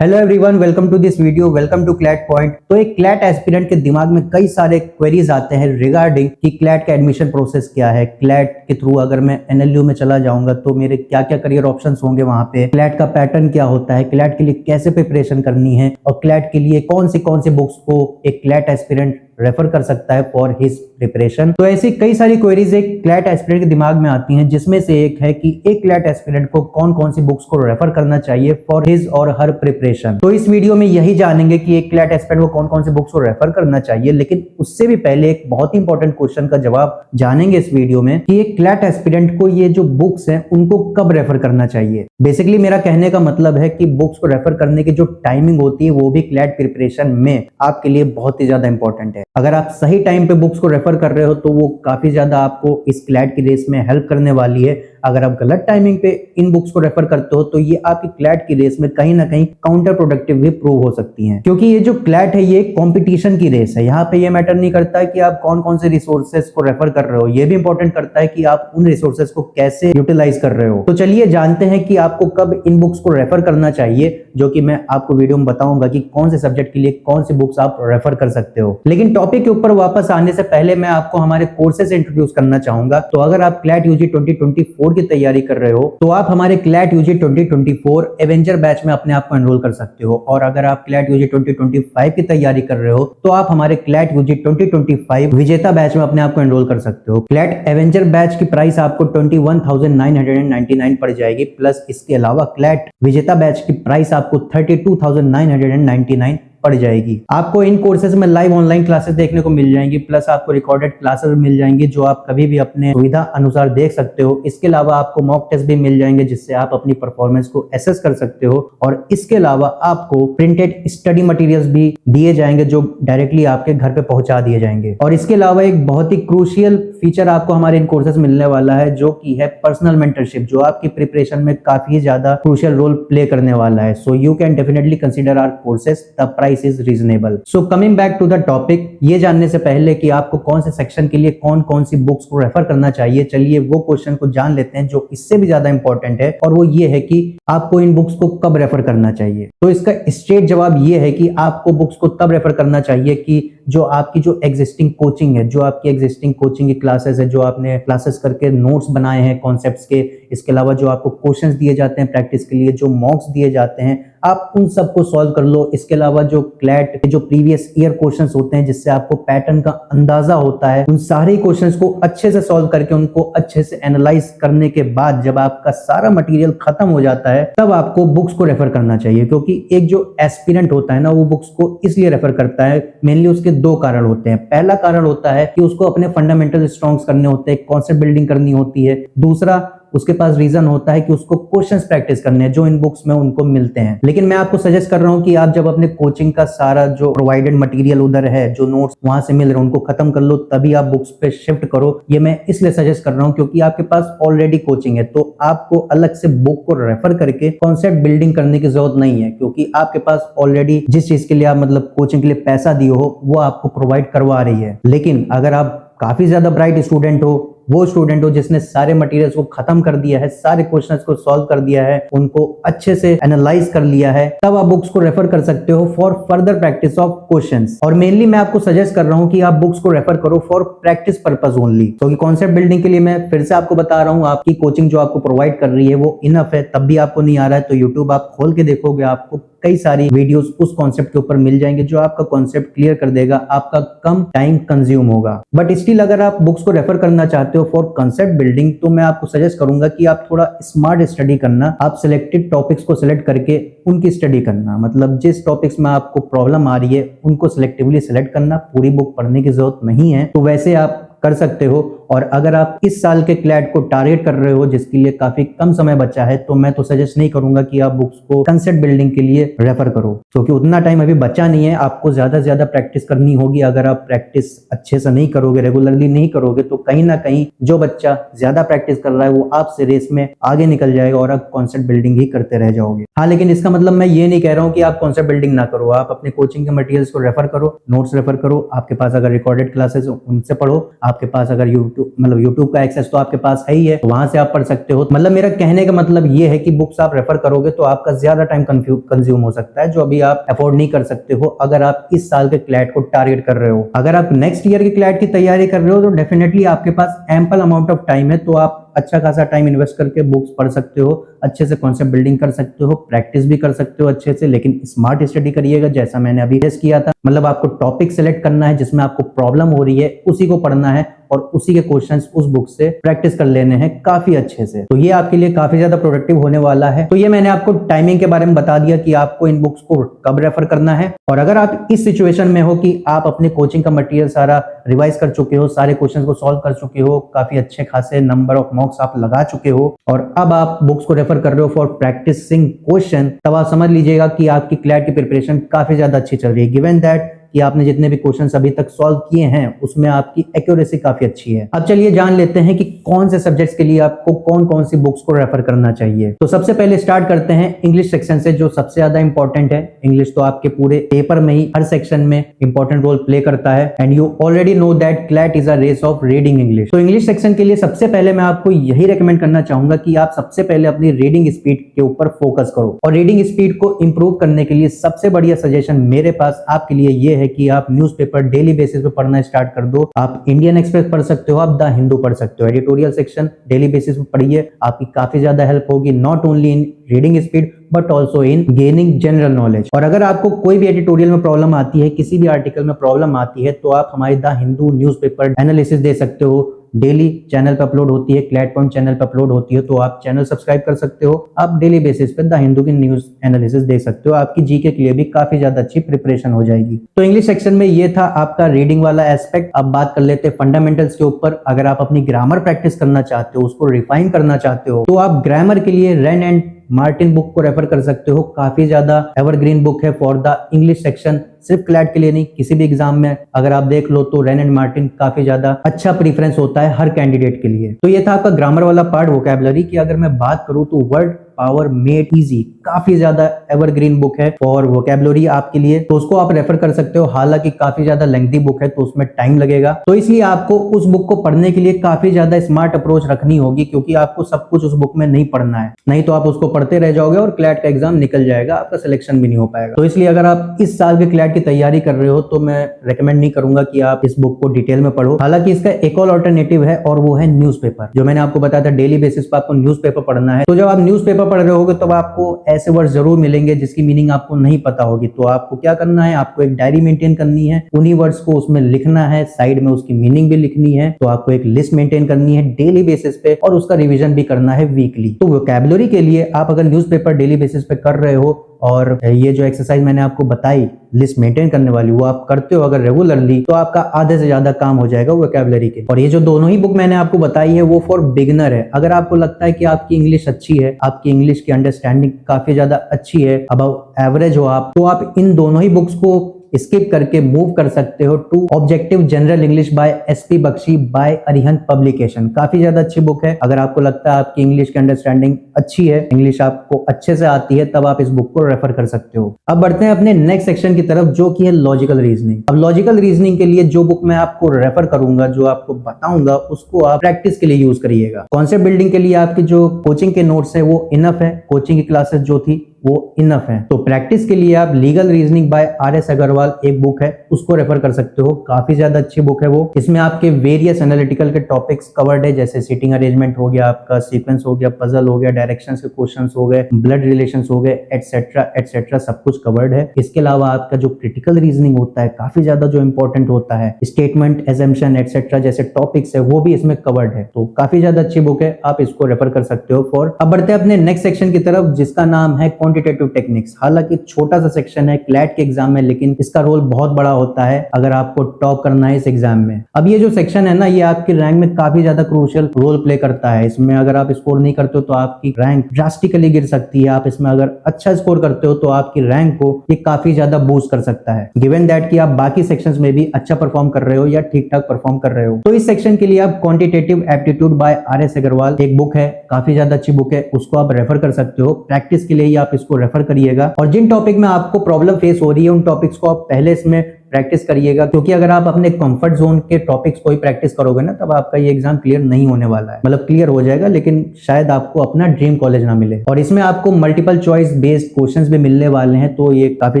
Hello everyone, welcome to this video. Welcome to CLAT point. तो एक CLAT aspirant के दिमाग में कई सारे क्वेरीज आते हैं रिगार्डिंग कि क्लैट का एडमिशन प्रोसेस क्या है, क्लैट के थ्रू अगर मैं एनएलयू में चला जाऊंगा तो मेरे क्या क्या करियर ऑप्शंस होंगे वहां पे, क्लैट का पैटर्न क्या होता है, क्लैट के लिए कैसे प्रिपरेशन करनी है और क्लैट के लिए कौन सी बुक्स को एक क्लैट एस्पिरेंट रेफर कर सकता है फॉर हिज प्रिपरेशन। तो ऐसी कई सारी क्वेरीज एक क्लैट एस्पिरेंट के दिमाग में आती हैं, जिसमें से एक है कि एक क्लैट एस्पिरेंट को कौन सी बुक्स को रेफर करना चाहिए फॉर हिज और हर प्रिपरेशन। तो इस वीडियो में यही जानेंगे कि एक क्लैट एस्पिरेंट को कौन सी बुक्स को रेफर करना चाहिए। लेकिन उससे भी पहले एक बहुत ही इंपॉर्टेंट क्वेश्चन का जवाब जानेंगे इस वीडियो में कि एक क्लैट एस्पिरेंट को ये जो बुक्स हैं उनको कब रेफर करना चाहिए। बेसिकली मेरा कहने का मतलब है कि बुक्स को रेफर करने की जो टाइमिंग होती है वो भी क्लैट प्रिपरेशन में आपके लिए बहुत ही ज्यादा इंपॉर्टेंट है। अगर आप सही टाइम पे बुक्स को रेफर कर रहे हो तो वो काफी ज्यादा आपको इस क्लैट की रेस में हेल्प करने वाली है। अगर आप गलत टाइमिंग पे इन बुक्स को रेफर करते हो तो ये आपकी क्लैट की रेस में कहीं ना कहीं काउंटर प्रोडक्टिव भी प्रूव हो सकती हैं, क्योंकि ये जो क्लैट है ये कंपटीशन की रेस है। यहाँ पे ये मैटर नहीं करता है कि आप कौन से रिसोर्सेज को रेफर कर रहे हो, ये भी इंपॉर्टेंट करता है कि आप उन रिसोर्सेज को कैसे यूटिलाइज कर रहे हो। तो चलिए जानते हैं कि आपको कब इन बुक्स को रेफर करना चाहिए, जो कि मैं आपको वीडियो में बताऊंगा कि कौन से सब्जेक्ट के लिए कौन सी बुक्स आप रेफर कर सकते हो। लेकिन टॉपिक के ऊपर वापस आने से पहले मैं आपको हमारे कोर्सेज इंट्रोड्यूस करना चाहूंगा। तो अगर आप क्लैट यूजी 2024 की तैयारी कर रहे हो तो आप हमारे क्लैट यूजी 2024 एवेंजर बैच में अपने आप को एनरोल कर सकते हो, और अगर आप क्लैट यूजी 2025 की तैयारी कर रहे हो तो आप हमारे क्लैट यूजी 2025 विजेता बैच में अपने आप को एनरोल कर सकते हो। क्लैट एवेंजर बैच की प्राइस आपको 21,999 पड़ जाएगी, प्लस इसके अलावा क्लैट विजेता बैच की प्राइस आपको 32,999 पड़ जाएगी। आपको इन कोर्सेज में लाइव ऑनलाइन क्लासेस देखने को मिल जाएंगी, प्लस आपको रिकॉर्डेड क्लासेस मिल जाएंगी जो आप कभी भी अपने सुविधा अनुसार देख सकते हो। इसके अलावा आपको मॉक टेस्ट भी मिल जाएंगे जिससे आप अपनी परफॉर्मेंस को एसेस कर सकते हो, और इसके अलावा आपको प्रिंटेड स्टडी मटेरियल्स भी दिए जाएंगे जो डायरेक्टली आपके घर पे पहुंचा दिए जाएंगे। और इसके अलावा एक बहुत ही क्रूशियल फीचर आपको हमारे इन कोर्सेज मिलने वाला है, जो की है पर्सनल मेंटरशिप, जो आपकी प्रिपरेशन में काफी ज्यादा क्रूशियल रोल प्ले करने वाला है। So you can definitely consider our courses, the price is reasonable. So coming back to the topic, ये जानने से पहले कि आपको कौन से सेक्शन के लिए कौन सी बुक्स को रेफर करना चाहिए, चलिए वो क्वेश्चन को जान लेते हैं जो इससे भी ज्यादा इंपॉर्टेंट है, और वो ये है कि आपको इन बुक्स को कब रेफर करना चाहिए। तो इसका स्ट्रेट जवाब ये है कि आपको बुक्स को तब रेफर करना चाहिए कि जो आपकी जो एग्जिस्टिंग कोचिंग है, जो आपकी एग्जिस्टिंग कोचिंग की क्लासेस है, जो आपने क्लासेस करके नोट्स बनाए हैं कॉन्सेप्ट्स के, इसके अलावा जो आपको क्वेश्चंस दिए जाते हैं प्रैक्टिस के लिए, जो मॉक्स दिए जाते हैं, आप उन सबको सॉल्व कर लो। इसके अलावा जो क्लैट के जो प्रीवियस ईयर क्वेश्चंस होते हैं जिससे आपको पैटर्न का अंदाजा होता है, उन सारे क्वेश्चंस को अच्छे से सॉल्व करके उनको अच्छे से एनालाइज करने के बाद जब आपका सारा मटेरियल खत्म हो जाता है तब आपको बुक्स को रेफर करना चाहिए। क्योंकि एक जो एस्पिरेंट होता है ना, वो बुक्स को इसलिए रेफर करता है, मेनली उसके दो कारण होते हैं। पहला कारण होता है कि उसको अपने फंडामेंटल स्ट्रॉन्ग्स करने होते हैं, कॉन्सेप्ट बिल्डिंग करनी होती है। दूसरा उसके पास रीजन होता है कि उसको क्वेश्चंस प्रैक्टिस करने हैं जो इन बुक्स में उनको मिलते हैं। लेकिन मैं आपको सजेस्ट कर रहा हूं कि आप जब अपने कोचिंग का सारा जो प्रोवाइडेड मटेरियल उधर है, जो नोट्स वहां से मिल रहे हैं, उनको खत्म कर लो, तभी आप बुक्स पे शिफ्ट करो। ये मैं इसलिए सजेस्ट कर रहा हूं क्योंकि आपके पास ऑलरेडी कोचिंग है, तो आपको अलग से बुक को रेफर करके कॉन्सेप्ट बिल्डिंग करने की जरूरत नहीं है, क्योंकि आपके पास ऑलरेडी जिस चीज के लिए आप मतलब कोचिंग के लिए पैसा दिए हो वो आपको प्रोवाइड करवा रही है। लेकिन अगर आप काफी ज्यादा ब्राइट स्टूडेंट हो, वो स्टूडेंट हो जिसने सारे मटेरियल्स को खत्म कर दिया है, सारे क्वेश्चंस को सॉल्व कर दिया है, उनको अच्छे से एनालाइज कर लिया है, तब आप बुक्स को रेफर कर सकते हो for further practice of questions. और मेनली मैं आपको सजेस्ट कर रहा हूं कि आप बुक्स को रेफर करो फॉर प्रैक्टिस पर्पस ओनली। क्योंकि कॉन्सेप्ट बिल्डिंग के लिए मैं फिर से आपको बता रहा हूं, आपकी कोचिंग जो आपको प्रोवाइड कर रही है वो इनफ है, तब भी आपको नहीं आ रहा है तो यूट्यूब आप खोल के देखोगे, आपको कई सारी वीडियोस उस कॉन्सेप्ट के ऊपर मिल जाएंगे जो आपका कॉन्सेप्ट क्लियर कर देगा, आपका कम टाइम कंज्यूम होगा। बट स्टिल अगर आप बुक्स को रेफर करना चाहते हो फॉर कॉन्सेप्ट बिल्डिंग, तो मैं आपको सजेस्ट करूंगा कि आप थोड़ा स्मार्ट स्टडी करना। आप सिलेक्टेड टॉपिक्स को सिलेक्ट करके उनकी स्टडी करना, मतलब जिस टॉपिक्स में आपको प्रॉब्लम आ रही है उनको सिलेक्टिवली सिलेक्ट करना, पूरी बुक पढ़ने की जरूरत नहीं है। तो वैसे आप कर सकते हो। और अगर आप इस साल के क्लैट को टारगेट कर रहे हो जिसके लिए काफी कम समय बचा है, तो मैं तो सजेस्ट नहीं करूंगा कि आप बुक्स को कंसेप्ट बिल्डिंग के लिए रेफर करो, क्योंकि उतना टाइम अभी बचा नहीं है। आपको ज्यादा से ज्यादा प्रैक्टिस करनी होगी। अगर आप प्रैक्टिस अच्छे से नहीं करोगे, रेगुलरली नहीं करोगे, तो कहीं ना कहीं जो बच्चा ज्यादा प्रैक्टिस कर रहा है वो आपसे रेस में आगे निकल जाएगा और आप कॉन्सेप्ट बिल्डिंग ही करते रह जाओगे। हाँ, लेकिन इसका मतलब मैं ये नहीं कह रहा हूँ कि आप कॉन्सेप्ट बिल्डिंग ना करो। आप अपने कोचिंग के मटेरियल्स को रेफर करो, नोट्स रेफर करो, आपके पास अगर रिकॉर्डेड क्लासेस उनसे पढ़ो, आपके पास अगर यूट्यूब मतलब यूट्यूब का एक्सेस तो आपके पास है ही है, वहां से आप पढ़ सकते हो। मतलब मेरा कहने का मतलब ये है कि बुक्स आप रेफर करोगे तो आपका ज्यादा टाइम कंज्यूम हो सकता है, जो अभी आप अफोर्ड नहीं कर सकते हो अगर आप इस साल के क्लैट को टारगेट कर रहे हो। अगर आप नेक्स्ट ईयर की क्लैट की तैयारी कर रहे हो तो डेफिनेटली आपके पास एम्पल अमाउंट ऑफ टाइम है, तो आप अच्छा खासा टाइम इन्वेस्ट करके बुक्स पढ़ सकते हो, अच्छे से कॉन्सेप्ट बिल्डिंग कर सकते हो, प्रैक्टिस भी कर सकते हो अच्छे से, लेकिन स्मार्ट स्टडी करिएगा जैसा मैंने अभी टेस्ट किया था। मतलब आपको टॉपिक सेलेक्ट करना है जिसमें आपको प्रॉब्लम हो रही है, उसी को पढ़ना है और उसी के क्वेश्चंस उस बुक से प्रैक्टिस कर लेने हैं काफी अच्छे से। तो ये आपके लिए काफी ज्यादा प्रोडक्टिव होने वाला है। तो ये मैंने आपको टाइमिंग के बारे में बता दिया कि आपको इन बुक्स को कब रेफर करना है। और अगर आप इस सिचुएशन में हो कि आप अपने कोचिंग का मटेरियल सारा रिवाइज कर चुके हो, सारे क्वेश्चंस को सॉल्व कर चुके हो, काफी अच्छे खासे नंबर ऑफ मॉक्स आप लगा चुके हो और अब आप बुक्स को रेफर कर रहे हो फॉर प्रैक्टिसिंग क्वेश्चन, तब आप समझ लीजिएगा कि आपकी क्लैट की प्रिपरेशन काफी ज्यादा अच्छी चल रही है, गिवन दैट कि आपने जितने भी क्वेश्चंस अभी तक सॉल्व किए हैं उसमें आपकी एक्यूरेसी काफी अच्छी है। अब चलिए जान लेते हैं कि कौन से सब्जेक्ट्स के लिए आपको कौन कौन सी बुक्स को रेफर करना चाहिए। तो सबसे पहले स्टार्ट करते हैं इंग्लिश सेक्शन से, जो सबसे ज्यादा इंपॉर्टेंट है। इंग्लिश तो आपके पूरे पेपर में ही हर सेक्शन में इंपॉर्टेंट रोल प्ले करता है and you already know that CLAT is a race of reading English. तो इंग्लिश सेक्शन के लिए सबसे पहले मैं आपको यही रेकमेंड करना चाहूंगा कि आप सबसे पहले अपनी रीडिंग स्पीड के ऊपर फोकस करो। और रीडिंग स्पीड को इंप्रूव करने के लिए सबसे बढ़िया सजेशन मेरे पास आपके लिए ये है कि आप न्यूज़पेपर डेली बेसिस पे पढ़ना स्टार्ट कर दो। आप इंडियन एक्सप्रेस पढ़ सकते हो, आप द हिंदू पढ़ सकते हो, एडिटोरियल सेक्शन डेली बेसिस पे पढ़िए, आपकी काफी ज्यादा हेल्प होगी, not only in reading speed but also in gaining general knowledge. और अगर आपको कोई भी एडिटोरियल में प्रॉब्लम आती है, किसी भी आर्टिकल में प्रॉब्लम आती है, तो आप हमारी द हिंदू न्यूज़पेपर एनालिसिस दे सकते हो, डेली चैनल पे अपलोड होती है, क्लैट पॉइंट चैनल पे अपलोड होती है, तो आप चैनल सब्सक्राइब कर सकते हो, आप डेली बेसिस पे द हिंदू की न्यूज एनालिसिस दे सकते हो, आपकी जीके के लिए भी काफी ज्यादा अच्छी प्रिपरेशन हो जाएगी। तो इंग्लिश सेक्शन में ये था आपका रीडिंग वाला एस्पेक्ट। अब बात कर लेते हैं फंडामेंटल्स के ऊपर। अगर आप अपनी ग्रामर प्रैक्टिस करना चाहते हो, उसको रिफाइन करना चाहते हो, तो आप ग्रामर के लिए रैन एंड मार्टिन बुक को रेफर कर सकते हो। काफी ज्यादा एवरग्रीन बुक है फॉर द इंग्लिश सेक्शन, सिर्फ क्लैट के लिए नहीं, किसी भी एग्जाम में अगर आप देख लो तो रैन एंड मार्टिन काफी ज्यादा अच्छा प्रीफरेंस होता है हर कैंडिडेट के लिए। तो ये था आपका ग्रामर वाला पार्ट। वोकैबुलरी की अगर मैं बात करूं तो वर्ड पावर मेड इजी काफी ज्यादा एवरग्रीन बुक है फॉर वोकैबुलरी आपके लिए, तो उसको आप रेफर कर सकते हो। हालांकि काफी ज्यादा लेंथी बुक है तो उसमें टाइम लगेगा, तो इसलिए आपको उस बुक को पढ़ने के लिए काफी ज्यादा स्मार्ट अप्रोच रखनी होगी, क्योंकि आपको सब कुछ उस बुक में नहीं पढ़ना है, नहीं तो आप उसको पढ़ते रह जाओगे और क्लैट का एग्जाम निकल जाएगा, आपका सिलेक्शन भी नहीं हो पाएगा। तो इसलिए अगर आप इस साल के क्लैट की तैयारी कर रहे हो तो मैं रेकमेंड नहीं करूंगा कि आप इस बुक को डिटेल में पढ़ो। हालांकि इसका एक और अल्टरनेटिव है और वो है न्यूज़पेपर, जो मैंने आपको बताया था डेली बेसिस पर आपको न्यूज़पेपर पढ़ना है। तो जब आप न्यूज़पेपर पढ़ रहे होगे तब आपको ऐसे वर्ड जरूर मिलेंगे जिसकी मीनिंग आपको नहीं पता होगी, तो आपको क्या करना है, आपको एक डायरी मेंटेन करनी है, उन्हीं वर्ड्स को उसमें लिखना है, साइड में उसकी मीनिंग भी लिखनी है। तो आपको एक लिस्ट मेंटेन करनी है डेली बेसिस पे और उसका रिवीजन भी करना है वीकली। तो वोकैबुलरी के लिए आप अगर न्यूज़पेपर डेली बेसिस पे कर रहे हो और ये जो एक्सरसाइज मैंने आपको बताई लिस्ट मेंटेन करने वाली, वो आप करते हो अगर रेगुलरली, तो आपका आधे से ज्यादा काम हो जाएगा वोकैबुलरी के। और ये जो दोनों ही बुक मैंने आपको बताई है वो फॉर बिगिनर है। अगर आपको लगता है कि आपकी इंग्लिश अच्छी है, आपकी इंग्लिश की अंडरस्टैंडिंग काफी ज्यादा अच्छी है, अबव एवरेज हो आप, तो आप इन दोनों ही बुक्स को स्किप करके मूव कर सकते हो to objective general English by SP Bakshi by Arihant publication. काफी ज्यादा अच्छी बुक है। अगर आपको लगता है आपकी इंग्लिश की अंडरस्टैंडिंग अच्छी है, इंग्लिश आपको अच्छे से आती है, तब आप इस बुक को रेफर कर सकते हो। अब बढ़ते हैं अपने नेक्स्ट सेक्शन की तरफ, जो कि है लॉजिकल रीजनिंग। अब लॉजिकल रीजनिंग के लिए जो बुक मैं आपको रेफर करूंगा, जो आपको बताऊंगा, उसको आप प्रैक्टिस के लिए यूज करिएगा। कॉन्सेप्ट बिल्डिंग के लिए आपकी जो कोचिंग के नोट्स है वो इनफ है, कोचिंग की क्लासेस जो थी वो इनफ है। तो प्रैक्टिस के लिए आप legal reasoning by R S. Agarwal एक बुक है, उसको रेफर कर सकते हो। काफी ज्यादा अच्छी बुक है वो। इसमें आपके वेरियस एनालिटिकल के टॉपिक्स कवर्ड है, जैसे सीटिंग अरेंजमेंट हो गया, आपका सीक्वेंस हो गया, पजल हो गया, डायरेक्शंस के क्वेश्चंस हो गए, ब्लड रिलेशंस हो गए, एटसेट्रा एटसेट्रा, सब कुछ कवर्ड है। इसके अलावा आपका जो क्रिटिकल रीजनिंग होता है, काफी ज्यादा जो इंपॉर्टेंट होता है, स्टेटमेंट, एजम्पशन एटसेट्रा जैसे टॉपिक्स है, वो भी इसमें कवर्ड है। तो काफी ज्यादा अच्छी बुक है, आप इसको रेफर कर सकते हो फॉर। अब बढ़ते हैं अपने नेक्स्ट सेक्शन की तरफ, जिसका नाम है क्वांटिटेटिव टेक्निक्स। हालांकि छोटा सा सेक्शन है क्लैट के एग्जाम में, लेकिन इसका रोल बहुत बड़ा होता है अगर आपको टॉप करना है इस एग्जाम में। अब ये जो सेक्शन है ना, ये आपकी रैंक में काफी ज्यादा क्रूशियल रोल प्ले करता है। इसमें अगर आप स्कोर नहीं करते हो तो आपकी रैंक ड्रास्टिकली गिर सकती है। आप इसमें अगर अच्छा स्कोर करते हो तो आपकी रैंक को ये काफी ज्यादा बूस्ट कर सकता है, गिवन दैट कि आप बाकी सेक्शंस में भी अच्छा परफॉर्म कर रहे हो या ठीक ठाक परफॉर्म कर रहे हो। तो इस सेक्शन के लिए आप quantitative aptitude by R S. Agarwal एक बुक है, काफी ज्यादा अच्छी बुक है, उसको आप रेफर कर सकते हो। प्रैक्टिस के लिए आप इसको रेफर करिएगा। और जिन टॉपिक में आपको प्रॉब्लम फेस हो रही है, उन टॉपिक्स को आप पहले इसमें प्रैक्टिस करिएगा, क्योंकि अगर आप अपने कंफर्ट जोन के टॉपिक्स को ही प्रैक्टिस करोगे ना, तब आपका ये एग्जाम क्लियर नहीं होने वाला है। मतलब क्लियर हो जाएगा लेकिन शायद आपको अपना ड्रीम कॉलेज ना मिले। और इसमें आपको मल्टीपल चॉइस बेस्ड क्वेश्चंस भी मिलने वाले हैं, तो ये काफी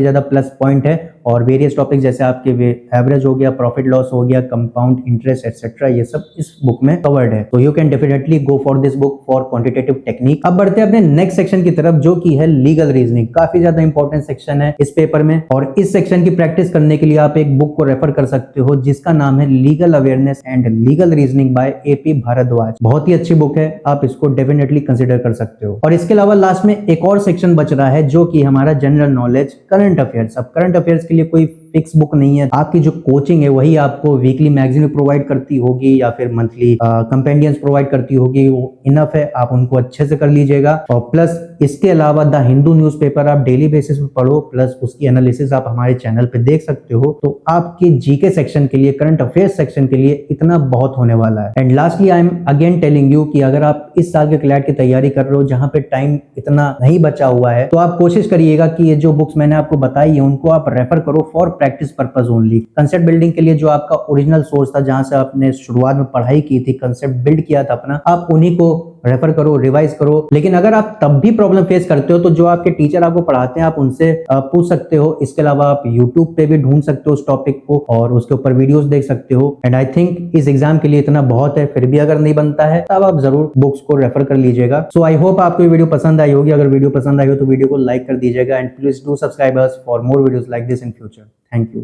ज्यादा प्लस पॉइंट है। और वेरियस टॉपिक जैसे आपके एवरेज हो गया, प्रॉफिट लॉस हो गया, कंपाउंड इंटरेस्ट एक्सेट्रा, ये सब इस बुक में कवर्ड है। तो you can definitely go for this book for quantitative technique. अब बढ़ते हैं अपने नेक्स्ट सेक्शन की तरफ, जो की है लीगल रीजनिंग। काफी ज्यादा इंपॉर्टेंट सेक्शन है इस पेपर में, और इस सेक्शन की प्रैक्टिस करने के लिए आप एक बुक को रेफर कर सकते हो जिसका नाम है legal awareness and legal reasoning by AP Bhardwaj. बहुत ही अच्छी बुक है, आप इसको डेफिनेटली कंसिडर कर सकते हो। और इसके अलावा लास्ट में एक और सेक्शन बच रहा है जो कि हमारा जनरल नॉलेज, करंट अफेयर्स। अब करंट अफेयर्स के लिए कोई फिक्स बुक नहीं है, आपकी जो कोचिंग है वही आपको वीकली मैगजीन प्रोवाइड करती होगी या फिर मंथली कंपेंडियंस प्रोवाइड करती होगी, वो इनफ है, आप उनको अच्छे से कर लीजिएगा। और प्लस इसके अलावा द हिंदू न्यूज़पेपर आप डेली बेसिस पे पढ़ो, प्लस उसकी एनालिसिस आप हमारे चैनल पे देख सकते हो। तो आपके जीके सेक्शन के लिए, करंट अफेयर्स सेक्शन के लिए इतना बहुत होने वाला है। And lastly I am again telling you कि अगर आप इस साल के क्लैट की तैयारी कर रहे हो जहां पे टाइम इतना नहीं बचा हुआ है, तो आप कोशिश करिएगा कि ये जो बुक्स मैंने आपको बताई है उनको आप रेफर करो for practice purpose only. Concept building के लिए जो आपका ओरिजिनल सोर्स था, जहां से आपने शुरुआत में पढ़ाई की थी, कंसेप्ट बिल्ड किया था अपना, आप उन्हीं को रेफर करो, रिवाइज करो। लेकिन अगर आप तब भी प्रॉब्लम फेस करते हो तो जो आपके टीचर आपको पढ़ाते हैं आप उनसे पूछ सकते हो। इसके अलावा आप यूट्यूब पे भी ढूंढ सकते हो उस टॉपिक को और उसके ऊपर वीडियोस देख सकते हो। एंड आई थिंक इस एग्जाम के लिए इतना बहुत है। फिर भी अगर नहीं बनता है तब आप जरूर बुक्स को रेफर कर लीजिएगा। सो आई होप आपको ये वीडियो पसंद आई होगी। अगर वीडियो पसंद आई हो तो वीडियो को लाइक कर दीजिएगा and please do subscribe us for more videos like this in future. Thank you.